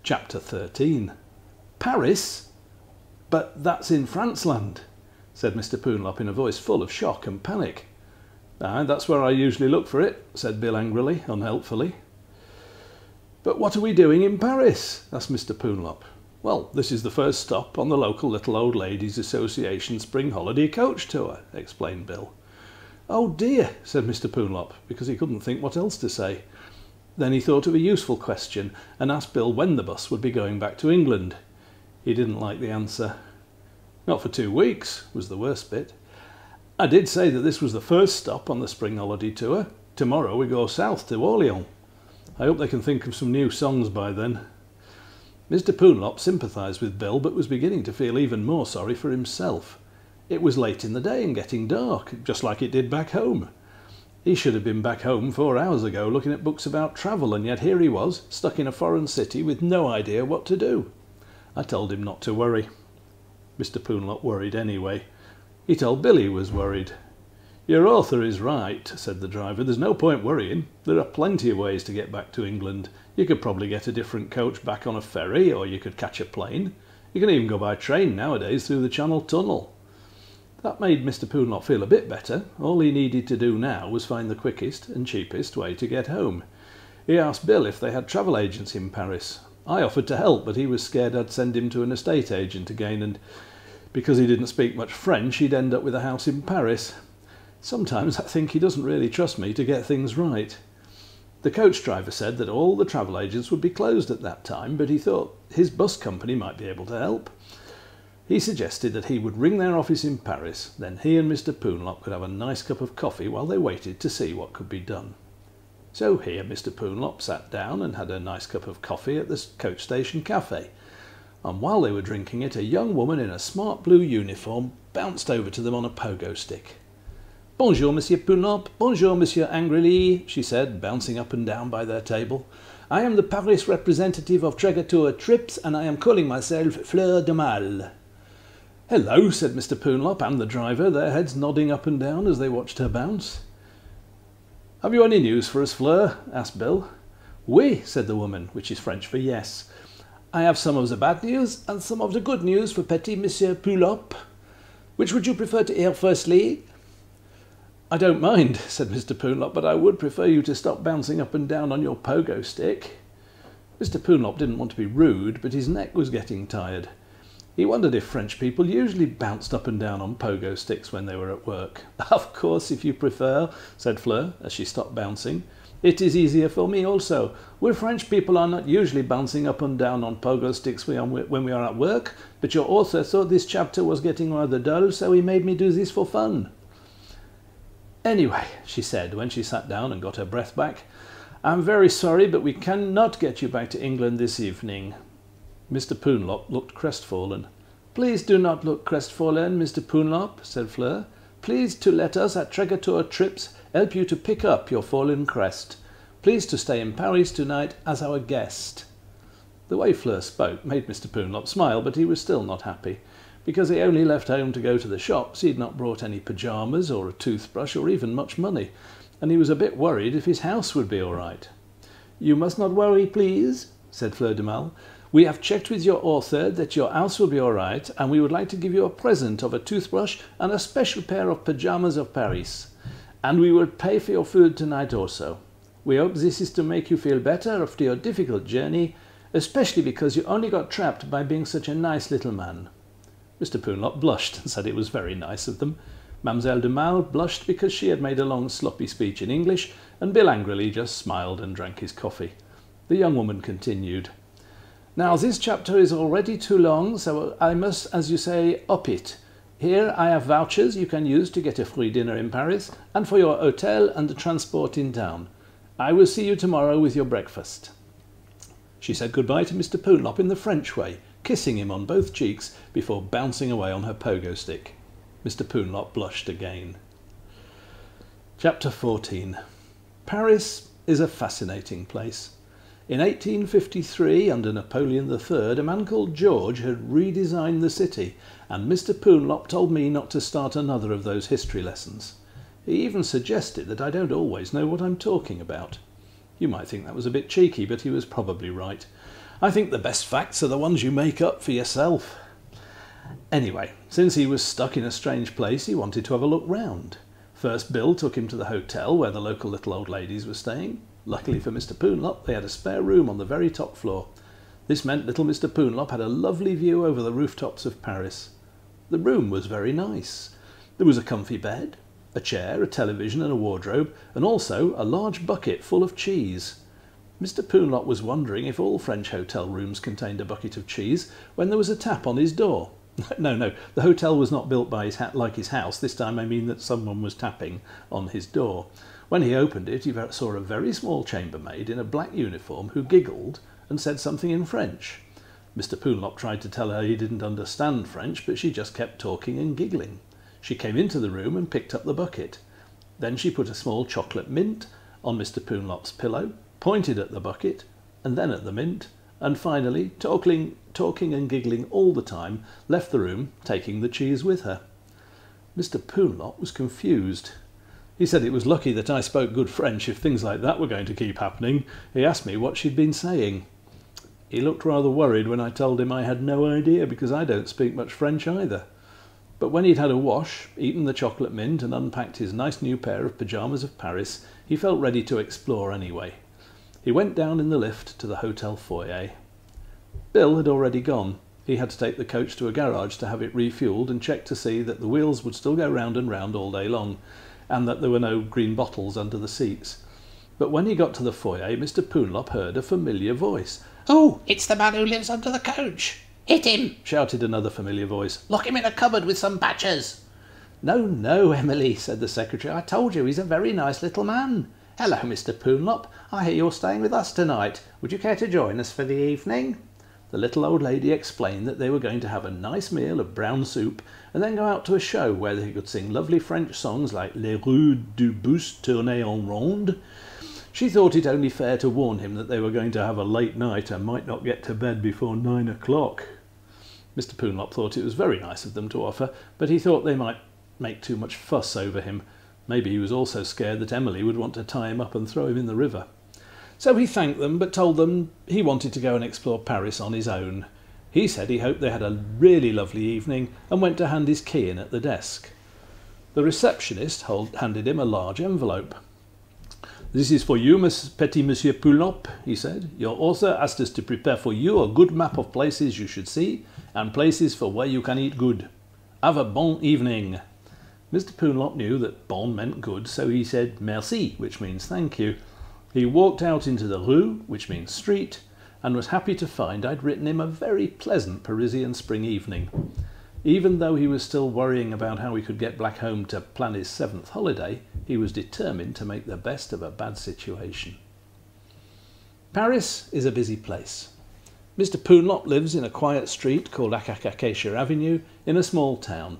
Chapter 13. Paris? But that's in Franceland, said Mr. Poonlop in a voice full of shock and panic. "Aye, that's where I usually look for it," said Bill angrily, unhelpfully. "But what are we doing in Paris?" asked Mr. Poonlop. "Well, this is the first stop on the local Little Old Ladies Association Spring Holiday Coach Tour," explained Bill. "Oh dear," said Mr. Poonlop, because he couldn't think what else to say. Then he thought of a useful question and asked Bill when the bus would be going back to England. He didn't like the answer. "Not for 2 weeks," was the worst bit. "I did say that this was the first stop on the spring holiday tour. Tomorrow we go south to Orleans. I hope they can think of some new songs by then." Mr. Poonlop sympathised with Bill, but was beginning to feel even more sorry for himself. It was late in the day and getting dark, just like it did back home. He should have been back home 4 hours ago looking at books about travel, and yet here he was, stuck in a foreign city with no idea what to do. I told him not to worry. Mr. Poonlop worried anyway. He told Bill he was worried. "Your author is right," said the driver. "There's no point worrying. There are plenty of ways to get back to England. You could probably get a different coach back on a ferry, or you could catch a plane. You can even go by train nowadays through the Channel Tunnel." That made Mr. Poonlop feel a bit better. All he needed to do now was find the quickest and cheapest way to get home. He asked Bill if they had travel agents in Paris. I offered to help, but he was scared I'd send him to an estate agent again, and because he didn't speak much French, he'd end up with a house in Paris. Sometimes I think he doesn't really trust me to get things right. The coach driver said that all the travel agents would be closed at that time, but he thought his bus company might be able to help. He suggested that he would ring their office in Paris, then he and Mr. Poonlop could have a nice cup of coffee while they waited to see what could be done. So he and Mr. Poonlop sat down and had a nice cup of coffee at the coach station cafe. And while they were drinking it, a young woman in a smart blue uniform bounced over to them on a pogo stick. "Bonjour, Monsieur Poonlop. Bonjour, Monsieur Angrily," she said, bouncing up and down by their table. "I am the Paris representative of Tragator Trips, and I am calling myself Fleur de Mal." "Hello," said Mr. Poonlop and the driver, their heads nodding up and down as they watched her bounce. "Have you any news for us, Fleur?" asked Bill. "Oui," said the woman, which is French for yes. "I have some of the bad news and some of the good news for petit Monsieur Poonlop. Which would you prefer to hear firstly?" "I don't mind," said Mr. Poonlop, "but I would prefer you to stop bouncing up and down on your pogo stick." Mr. Poonlop didn't want to be rude, but his neck was getting tired. He wondered if French people usually bounced up and down on pogo sticks when they were at work. "Of course, if you prefer," said Fleur, as she stopped bouncing. "It is easier for me also. We French people are not usually bouncing up and down on pogo sticks when we are at work, but your author thought this chapter was getting rather dull, so he made me do this for fun." "Anyway," she said when she sat down and got her breath back, "I'm very sorry, but we cannot get you back to England this evening." Mr. Poonlop looked crestfallen. "Please do not look crestfallen, Mr. Poonlop," said Fleur. "Please to let us at Tragator Trips help you to pick up your fallen crest. Please to stay in Paris tonight as our guest." The way Fleur spoke made Mr. Poonlop smile, but he was still not happy. Because he only left home to go to the shops, he had not brought any pyjamas or a toothbrush or even much money, and he was a bit worried if his house would be all right. "You must not worry, please," said Fleur de Mal. "We have checked with your author that your house will be all right, and we would like to give you a present of a toothbrush and a special pair of pyjamas of Paris. And we will pay for your food tonight also. We hope this is to make you feel better after your difficult journey, especially because you only got trapped by being such a nice little man." Mr. Poonlop blushed and said it was very nice of them. Mademoiselle de Mal blushed because she had made a long sloppy speech in English, and Bill angrily just smiled and drank his coffee. The young woman continued. "Now this chapter is already too long, so I must, as you say, up it. Here I have vouchers you can use to get a free dinner in Paris, and for your hotel and the transport in town. I will see you tomorrow with your breakfast." She said goodbye to Mr. Poonlop in the French way, kissing him on both cheeks before bouncing away on her pogo stick. Mr. Poonlop blushed again. Chapter 14. Paris is a fascinating place. In 1853, under Napoleon III, a man called George had redesigned the city, and Mr. Poonlop told me not to start another of those history lessons. He even suggested that I don't always know what I'm talking about. You might think that was a bit cheeky, but he was probably right. I think the best facts are the ones you make up for yourself. Anyway, since he was stuck in a strange place, he wanted to have a look round. First, Bill took him to the hotel where the local little old ladies were staying. Luckily for Mr. Poonlop, they had a spare room on the very top floor. This meant little Mr. Poonlop had a lovely view over the rooftops of Paris. The room was very nice. There was a comfy bed, a chair, a television and a wardrobe, and also a large bucket full of cheese. Mr. Poonlop was wondering if all French hotel rooms contained a bucket of cheese when there was a tap on his door. No, the hotel was not built by like his house. This time I mean that someone was tapping on his door. When he opened it, he saw a very small chambermaid in a black uniform who giggled and said something in French. Mr. Poonlop tried to tell her he didn't understand French, but she just kept talking and giggling. She came into the room and picked up the bucket. Then she put a small chocolate mint on Mr. Poonlop's pillow, pointed at the bucket, and then at the mint, and finally, talking and giggling all the time, left the room, taking the cheese with her. Mr. Poonlop was confused. He said it was lucky that I spoke good French if things like that were going to keep happening. He asked me what she'd been saying. He looked rather worried when I told him I had no idea, because I don't speak much French either. But when he'd had a wash, eaten the chocolate mint and unpacked his nice new pair of pyjamas of Paris, he felt ready to explore anyway. He went down in the lift to the hotel foyer. Bill had already gone. He had to take the coach to a garage to have it refuelled and check to see that the wheels would still go round and round all day long, and that there were no green bottles under the seats. But when he got to the foyer, Mr. Poonlop heard a familiar voice. "Oh, it's the man who lives under the coach. Hit him!" shouted another familiar voice. "Lock him in a cupboard with some badgers." No, Emily," said the secretary. "I told you he's a very nice little man. Hello, Mr. Poonlop. I hear you're staying with us tonight. Would you care to join us for the evening?" The little old lady explained that they were going to have a nice meal of brown soup and then go out to a show where they could sing lovely French songs like Les rues du Bus tournent en ronde. She thought it only fair to warn him that they were going to have a late night and might not get to bed before 9 o'clock. Mr. Poonlop thought it was very nice of them to offer, but he thought they might make too much fuss over him. Maybe he was also scared that Emily would want to tie him up and throw him in the river. So he thanked them, but told them he wanted to go and explore Paris on his own. He said he hoped they had a really lovely evening and went to hand his key in at the desk. The receptionist handed him a large envelope. "This is for you, petit Monsieur Poonlop," he said. "Your author asked us to prepare for you a good map of places you should see and places for where you can eat good. Have a bon evening." Mr. Poonlop knew that bon meant good, so he said merci, which means thank you. He walked out into the rue, which means street, and was happy to find I'd written him a very pleasant Parisian spring evening. Even though he was still worrying about how he could get back home to plan his 7th holiday, he was determined to make the best of a bad situation. Paris is a busy place. Mr. Poonlop lives in a quiet street called Acacia Avenue in a small town.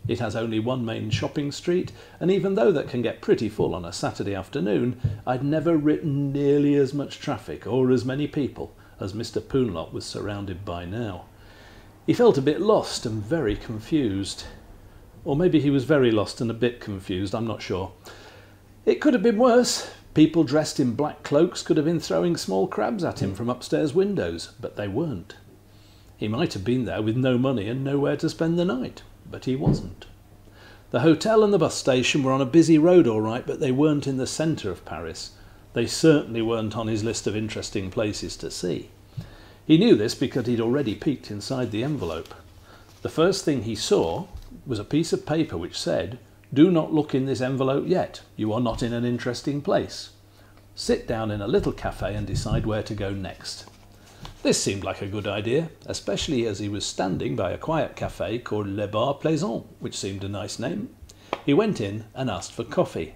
It has only one main shopping street, and even though that can get pretty full on a Saturday afternoon, I'd never written nearly as much traffic or as many people as Mr. Poonlop was surrounded by now. He felt a bit lost and very confused. Or maybe he was very lost and a bit confused, I'm not sure. It could have been worse. People dressed in black cloaks could have been throwing small crabs at him from upstairs windows, but they weren't. He might have been there with no money and nowhere to spend the night, but he wasn't. The hotel and the bus station were on a busy road all right, but they weren't in the centre of Paris. They certainly weren't on his list of interesting places to see. He knew this because he'd already peeked inside the envelope. The first thing he saw was a piece of paper which said, "Do not look in this envelope yet. You are not in an interesting place. Sit down in a little cafe and decide where to go next." This seemed like a good idea, especially as he was standing by a quiet cafe called Le Bar Plaisant, which seemed a nice name. He went in and asked for coffee.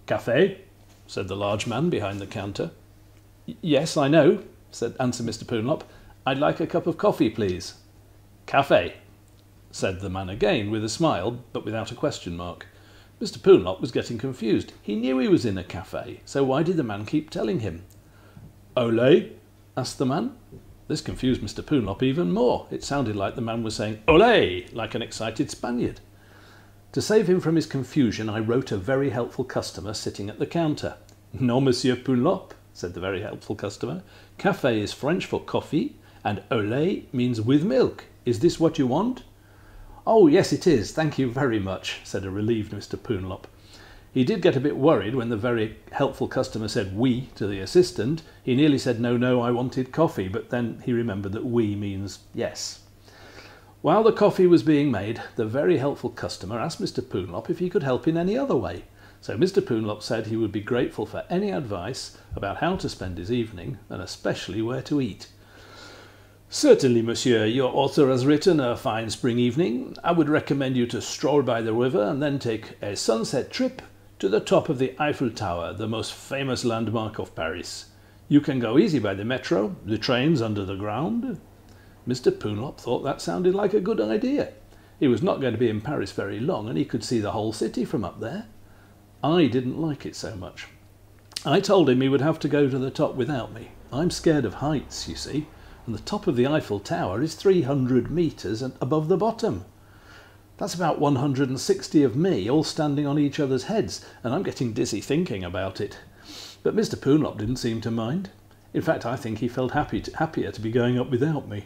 "Café?" said the large man behind the counter. "Yes, I know," answered Mr. Poonlop. "I'd like a cup of coffee, please." "Café," said the man again with a smile, but without a question mark. Mr. Poonlop was getting confused. He knew he was in a cafe, so why did the man keep telling him? Olé? Asked the man. This confused Mr. Poonlop even more. It sounded like the man was saying Olé, like an excited Spaniard. To save him from his confusion, I wrote a very helpful customer sitting at the counter. Non, Monsieur Poonlop, said the very helpful customer. Café is French for coffee, and Olé means with milk. Is this what you want? Oh, yes, it is. Thank you very much, said a relieved Mr. Poonlop. He did get a bit worried when the very helpful customer said oui to the assistant. He nearly said, no, I wanted coffee, but then he remembered that oui means yes. While the coffee was being made, the very helpful customer asked Mr. Poonlop if he could help in any other way. So Mr. Poonlop said he would be grateful for any advice about how to spend his evening, and especially where to eat. Certainly, monsieur, your author has written a fine spring evening. I would recommend you to stroll by the river and then take a sunset trip to the top of the Eiffel Tower, the most famous landmark of Paris. You can go easy by the metro, the train's under the ground. Mr. Poonlop thought that sounded like a good idea. He was not going to be in Paris very long, and he could see the whole city from up there. I didn't like it so much. I told him he would have to go to the top without me. I'm scared of heights, you see, and the top of the Eiffel Tower is 300 metres above the bottom. That's about 160 of me, all standing on each other's heads, and I'm getting dizzy thinking about it. But Mr. Poonlop didn't seem to mind. In fact, I think he felt happier to be going up without me.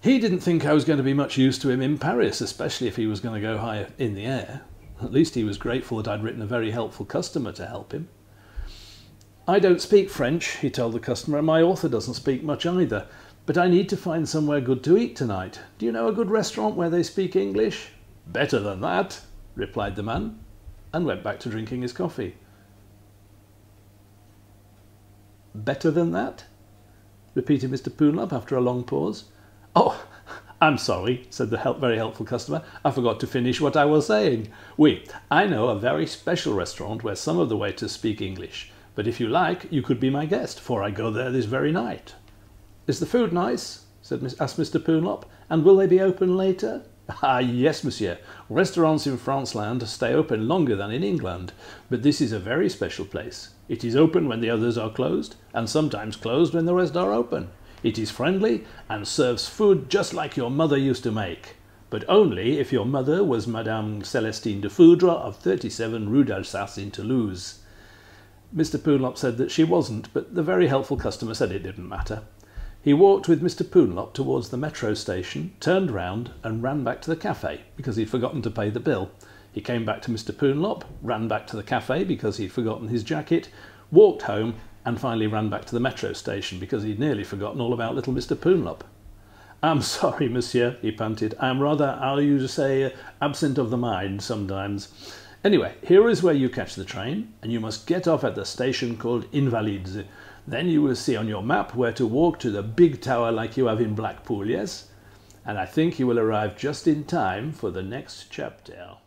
He didn't think I was going to be much use to him in Paris, especially if he was going to go higher in the air. At least he was grateful that I'd written a very helpful customer to help him. I don't speak French, he told the customer, and my author doesn't speak much either. But I need to find somewhere good to eat tonight. Do you know a good restaurant where they speak English? Better than that, replied the man, and went back to drinking his coffee. Better than that? Repeated Mr. Poonlop after a long pause. Oh, I'm sorry, said the very helpful customer. I forgot to finish what I was saying. Oui, I know a very special restaurant where some of the waiters speak English. But if you like, you could be my guest, for I go there this very night. Is the food nice? Asked Mr. Poonlop. And will they be open later? Ah, yes, monsieur. Restaurants in Franceland stay open longer than in England, but this is a very special place. It is open when the others are closed, and sometimes closed when the rest are open. It is friendly and serves food just like your mother used to make, but only if your mother was Madame Célestine de Foudre of 37 Rue d'Alsace in Toulouse. Mr. Poonlop said that she wasn't, but the very helpful customer said it didn't matter. He walked with Mr. Poonlop towards the metro station, turned round and ran back to the cafe because he'd forgotten to pay the bill. He came back to Mr. Poonlop, ran back to the cafe because he'd forgotten his jacket, walked home and finally ran back to the metro station because he'd nearly forgotten all about little Mr. Poonlop. I'm sorry, monsieur, he panted. I'm rather, how you say, absent of the mind sometimes. Anyway, here is where you catch the train, and you must get off at the station called Invalides. Then you will see on your map where to walk to the big tower like you have in Blackpool, yes? And I think you will arrive just in time for the next chapter.